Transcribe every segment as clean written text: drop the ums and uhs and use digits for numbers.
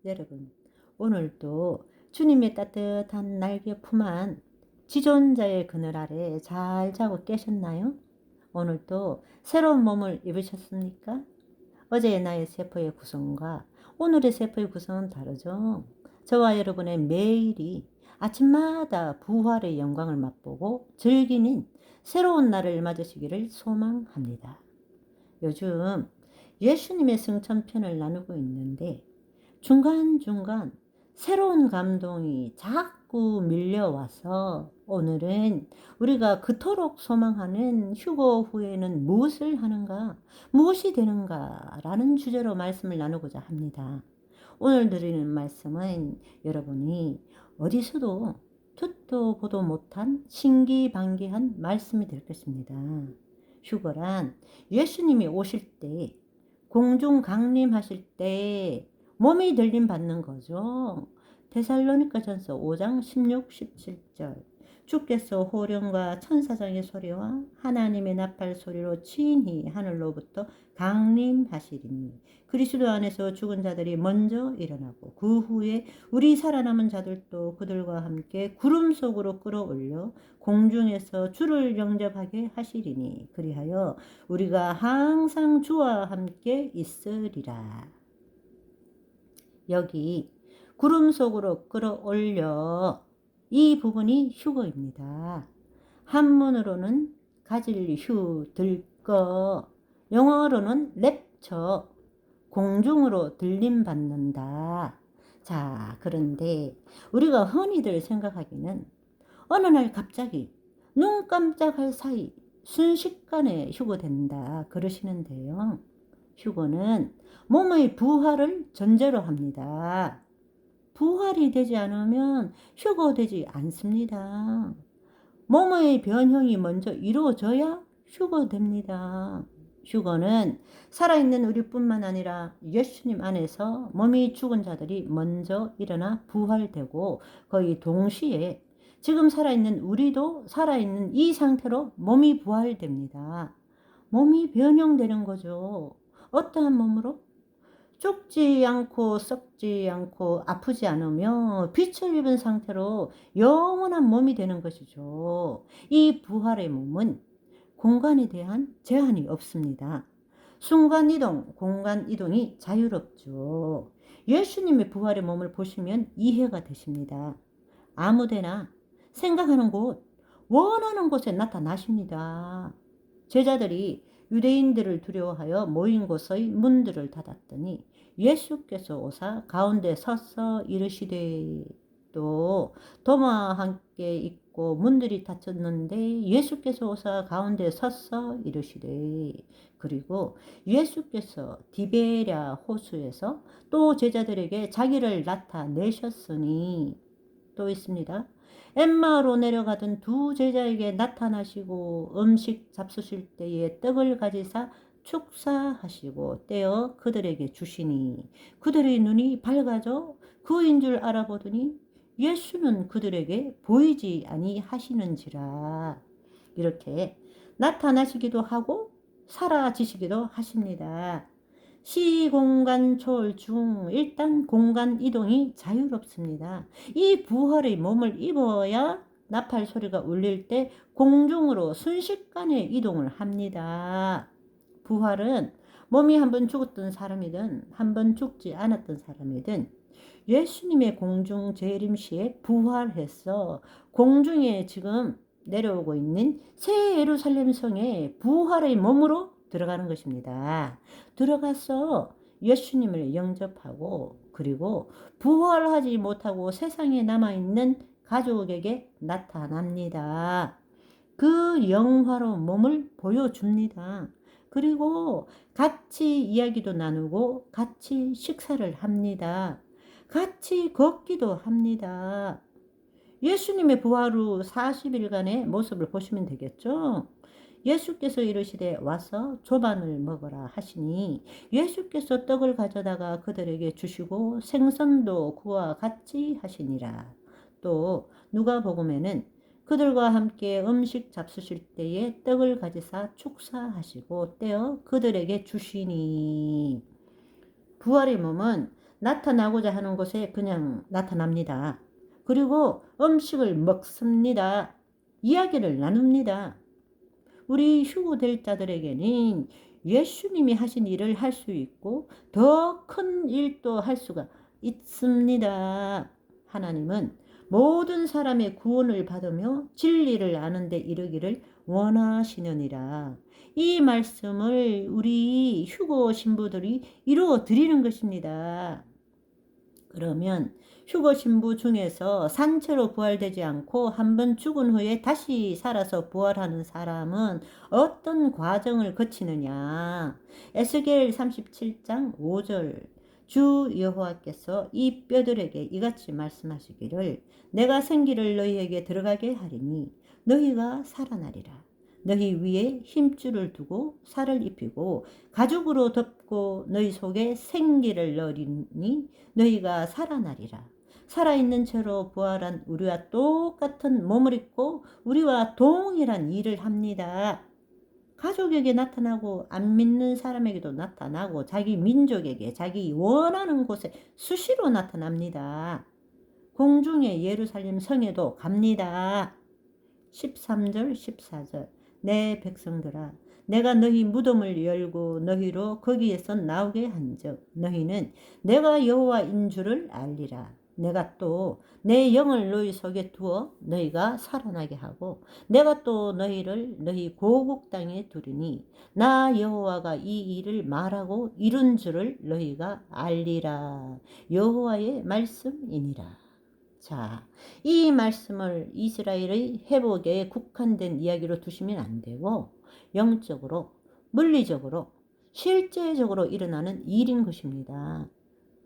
여러분, 오늘도 주님의 따뜻한 날개 품 안 지존자의 그늘 아래 잘 자고 깨셨나요? 오늘도 새로운 몸을 입으셨습니까? 어제의 나의 세포의 구성과 오늘의 세포의 구성은 다르죠. 저와 여러분의 매일이 아침마다 부활의 영광을 맛보고 즐기는 새로운 날을 맞으시기를 소망합니다. 요즘 예수님의 승천편을 나누고 있는데 중간중간 새로운 감동이 자꾸 밀려와서 오늘은 우리가 그토록 소망하는 휴거 후에는 무엇을 하는가, 무엇이 되는가 라는 주제로 말씀을 나누고자 합니다. 오늘 드리는 말씀은 여러분이 어디서도 듣도 보도 못한 신기반기한 말씀이 될 것입니다. 휴거란 예수님이 오실 때, 공중 강림하실 때 몸이 들림 받는 거죠. 데살로니가전서 5장 16, 17절. 주께서 호령과 천사장의 소리와 하나님의 나팔 소리로 친히 하늘로부터 강림하시리니 그리스도 안에서 죽은 자들이 먼저 일어나고 그 후에 우리 살아남은 자들도 그들과 함께 구름 속으로 끌어올려 공중에서 주를 영접하게 하시리니 그리하여 우리가 항상 주와 함께 있으리라. 여기 구름 속으로 끌어올려 이 부분이 휴거입니다. 한문으로는 가질 휴, 들거, 영어로는 랩처, 공중으로 들림 받는다. 자, 그런데 우리가 흔히들 생각하기는 어느 날 갑자기 눈 깜짝할 사이 순식간에 휴거된다 그러시는데요. 휴거는 몸의 부활을 전제로 합니다. 부활이 되지 않으면 휴거되지 않습니다. 몸의 변형이 먼저 이루어져야 휴거됩니다. 휴거는 살아있는 우리뿐만 아니라 예수님 안에서 몸이 죽은 자들이 먼저 일어나 부활되고 거의 동시에 지금 살아있는 우리도 살아있는 이 상태로 몸이 부활됩니다. 몸이 변형되는 거죠. 어떠한 몸으로? 죽지 않고 썩지 않고 아프지 않으며 빛을 입은 상태로 영원한 몸이 되는 것이죠. 이 부활의 몸은 공간에 대한 제한이 없습니다. 순간이동, 공간이동이 자유롭죠. 예수님의 부활의 몸을 보시면 이해가 되십니다. 아무데나 생각하는 곳, 원하는 곳에 나타나십니다. 제자들이 유대인들을 두려워하여 모인 곳의 문들을 닫았더니 예수께서 오사 가운데 서서 이르시되, 또 도마와 함께 있고 문들이 닫혔는데 예수께서 오사 가운데 서서 이르시되, 그리고 예수께서 디베랴 호수에서 또 제자들에게 자기를 나타내셨으니, 또 있습니다. 엠마오로 내려가던 두 제자에게 나타나시고 음식 잡수실 때에 떡을 가지사 축사하시고 떼어 그들에게 주시니 그들의 눈이 밝아져 그인 줄 알아보더니 예수는 그들에게 보이지 아니하시는지라. 이렇게 나타나시기도 하고 사라지시기도 하십니다. 시공간 초월 중 일단 공간 이동이 자유롭습니다. 이 부활의 몸을 입어야 나팔 소리가 울릴 때 공중으로 순식간에 이동을 합니다. 부활은 몸이 한번 죽었던 사람이든 한번 죽지 않았던 사람이든 예수님의 공중 재림 시에 부활해서 공중에 지금 내려오고 있는 새 예루살렘 성에 부활의 몸으로 들어가는 것입니다. 들어가서 예수님을 영접하고 그리고 부활하지 못하고 세상에 남아있는 가족에게 나타납니다. 그 영화로운 몸을 보여줍니다. 그리고 같이 이야기도 나누고 같이 식사를 합니다. 같이 걷기도 합니다. 예수님의 부활 후 40일간의 모습을 보시면 되겠죠. 예수께서 이르시되 와서 조반을 먹어라 하시니 예수께서 떡을 가져다가 그들에게 주시고 생선도 그와 같이 하시니라. 또 누가복음에는 그들과 함께 음식 잡수실 때에 떡을 가지사 축사하시고 떼어 그들에게 주시니. 부활의 몸은 나타나고자 하는 곳에 그냥 나타납니다. 그리고 음식을 먹습니다. 이야기를 나눕니다. 우리 휴고될 자들에게는 예수님이 하신 일을 할 수 있고 더 큰 일도 할 수가 있습니다. 하나님은 모든 사람의 구원을 받으며 진리를 아는 데 이르기를 원하시느니라. 이 말씀을 우리 휴고 신부들이 이루어 드리는 것입니다. 그러면 휴거 신부 중에서 산채로 부활되지 않고 한 번 죽은 후에 다시 살아서 부활하는 사람은 어떤 과정을 거치느냐. 에스겔 37장 5절 주 여호와께서 이 뼈들에게 이같이 말씀하시기를 내가 생기를 너희에게 들어가게 하리니 너희가 살아나리라. 너희 위에 힘줄을 두고 살을 입히고 가죽으로 덮고 너희 속에 생기를 넣으리니 너희가 살아나리라. 살아있는 채로 부활한 우리와 똑같은 몸을 입고 우리와 동일한 일을 합니다. 가족에게 나타나고 안 믿는 사람에게도 나타나고 자기 민족에게 자기 원하는 곳에 수시로 나타납니다. 공중의 예루살렘 성에도 갑니다. 13절 14절 내 백성들아 내가 너희 무덤을 열고 너희로 거기에서 나오게 한즉 너희는 내가 여호와인 줄을 알리라. 내가 또 내 영을 너희 속에 두어 너희가 살아나게 하고 내가 또 너희를 너희 고국 땅에 두리니 나 여호와가 이 일을 말하고 이룬 줄을 너희가 알리라. 여호와의 말씀이니라. 자, 이 말씀을 이스라엘의 회복에 국한된 이야기로 두시면 안 되고 영적으로, 물리적으로, 실제적으로 일어나는 일인 것입니다.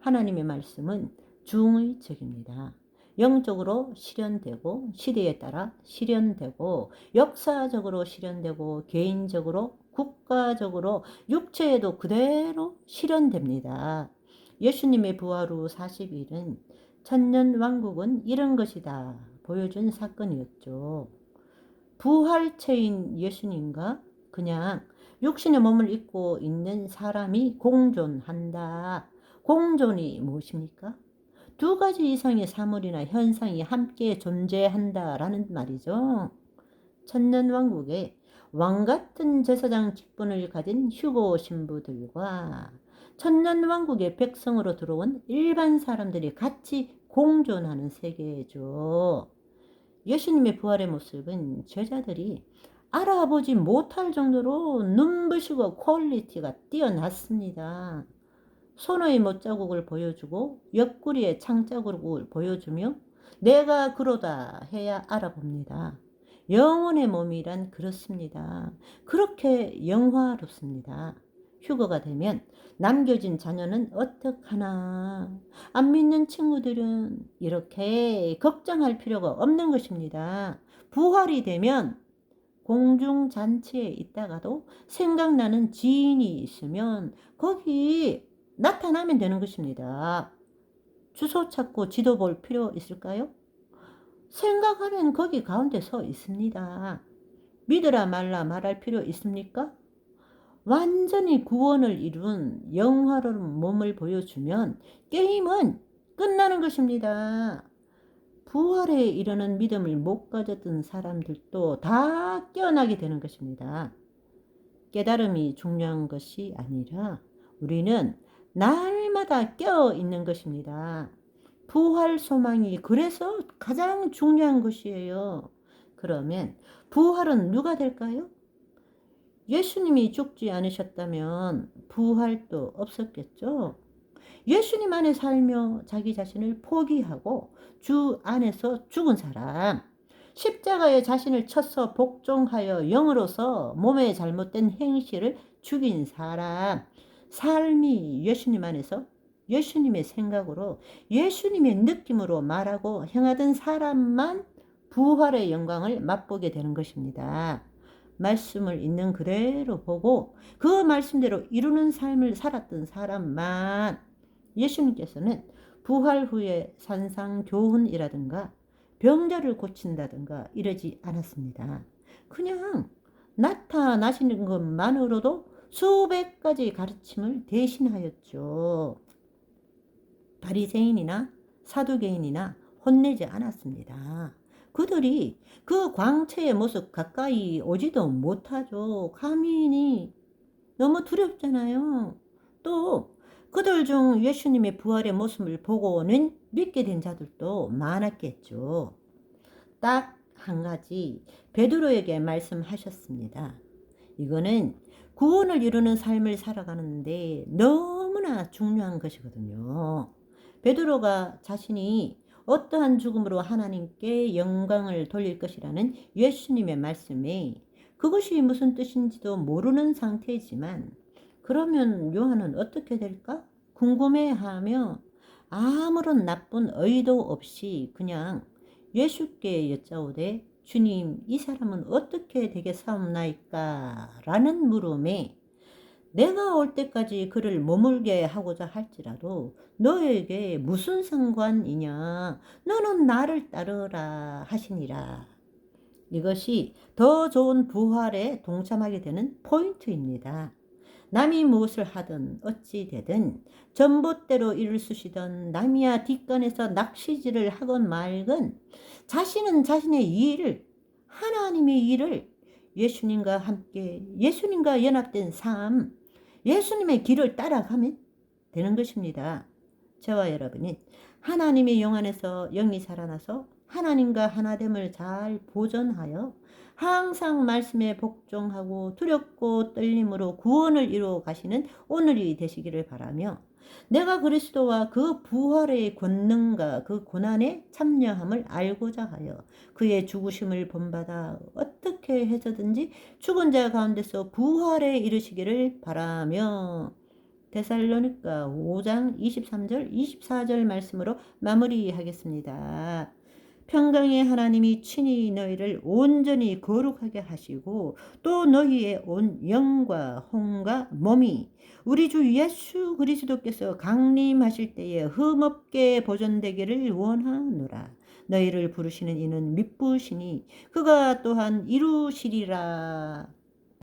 하나님의 말씀은 중의적입니다. 영적으로 실현되고 시대에 따라 실현되고 역사적으로 실현되고 개인적으로 국가적으로 육체에도 그대로 실현됩니다. 예수님의 부활 후 40일은 천년왕국은 이런 것이다 보여준 사건이었죠. 부활체인 예수님과 그냥 육신의 몸을 입고 있는 사람이 공존한다. 공존이 무엇입니까? 두 가지 이상의 사물이나 현상이 함께 존재한다라는 말이죠. 천년왕국에 왕같은 제사장 직분을 가진 휴고 신부들과 천년왕국의 백성으로 들어온 일반 사람들이 같이 공존하는 세계죠. 예수님의 부활의 모습은 제자들이 알아보지 못할 정도로 눈부시고 퀄리티가 뛰어났습니다. 손의 못자국을 보여주고 옆구리에 창자국을 보여주며 내가 그러다 해야 알아봅니다. 영혼의 몸이란 그렇습니다. 그렇게 영화롭습니다. 휴거가 되면 남겨진 자녀는 어떡하나. 안 믿는 친구들은 이렇게 걱정할 필요가 없는 것입니다. 부활이 되면 공중잔치에 있다가도 생각나는 지인이 있으면 거기 나타나면 되는 것입니다. 주소 찾고 지도 볼 필요 있을까요? 생각하면 거기 가운데 서 있습니다. 믿으라 말라 말할 필요 있습니까? 완전히 구원을 이룬 영화로운 몸을 보여주면 게임은 끝나는 것입니다. 부활에 이르는 믿음을 못 가졌던 사람들도 다 깨어나게 되는 것입니다. 깨달음이 중요한 것이 아니라 우리는 날마다 깨어 있는 것입니다. 부활 소망이 그래서 가장 중요한 것이에요. 그러면 부활은 누가 될까요? 예수님이 죽지 않으셨다면 부활도 없었겠죠. 예수님 안에 살며 자기 자신을 포기하고 주 안에서 죽은 사람, 십자가에 자신을 쳐서 복종하여 영으로서 몸의 잘못된 행실을 죽인 사람, 삶이 예수님 안에서 예수님의 생각으로 예수님의 느낌으로 말하고 행하던 사람만 부활의 영광을 맛보게 되는 것입니다. 말씀을 있는 그대로 보고 그 말씀대로 이루는 삶을 살았던 사람만 예수님께서는 부활 후에 산상교훈이라든가 병자를 고친다든가 이러지 않았습니다. 그냥 나타나시는 것만으로도 수백 가지 가르침을 대신하였죠. 바리새인이나 사두개인이나 혼내지 않았습니다. 그들이 그 광채의 모습 가까이 오지도 못하죠. 감히 너무 두렵잖아요. 또 그들 중 예수님의 부활의 모습을 보고는 믿게 된 자들도 많았겠죠. 딱 한 가지 베드로에게 말씀하셨습니다. 이거는 구원을 이루는 삶을 살아가는데 너무나 중요한 것이거든요. 베드로가 자신이 어떠한 죽음으로 하나님께 영광을 돌릴 것이라는 예수님의 말씀에 그것이 무슨 뜻인지도 모르는 상태이지만 그러면 요한은 어떻게 될까? 궁금해하며 아무런 나쁜 의도 없이 그냥 예수께 여짜오되 주님 이 사람은 어떻게 되겠사옵나이까? 라는 물음에 내가 올 때까지 그를 머물게 하고자 할지라도 너에게 무슨 상관이냐? 너는 나를 따르라 하시니라. 이것이 더 좋은 부활에 동참하게 되는 포인트입니다. 남이 무엇을 하든 어찌 되든 전봇대로 일을 쓰시던 남이야 뒷간에서 낚시질을 하건 말건 자신은 자신의 일을 하나님의 일을 예수님과 함께 예수님과 연합된 삶 예수님의 길을 따라가면 되는 것입니다. 저와 여러분이 하나님의 영 안에서 영이 살아나서 하나님과 하나됨을 잘 보존하여 항상 말씀에 복종하고 두렵고 떨림으로 구원을 이루어 가시는 오늘이 되시기를 바라며 내가 그리스도와 그 부활의 권능과 그 고난에 참여함을 알고자 하여 그의 죽으심을 본받아 어떻게 해서든지 죽은 자 가운데서 부활에 이르시기를 바라며 데살로니가 5장 23절 24절 말씀으로 마무리하겠습니다. 평강의 하나님이 친히 너희를 온전히 거룩하게 하시고 또 너희의 온 영과 혼과 몸이 우리 주 예수 그리스도께서 강림하실 때에 흠없게 보존되기를 원하노라. 너희를 부르시는 이는 미쁘시니 그가 또한 이루시리라.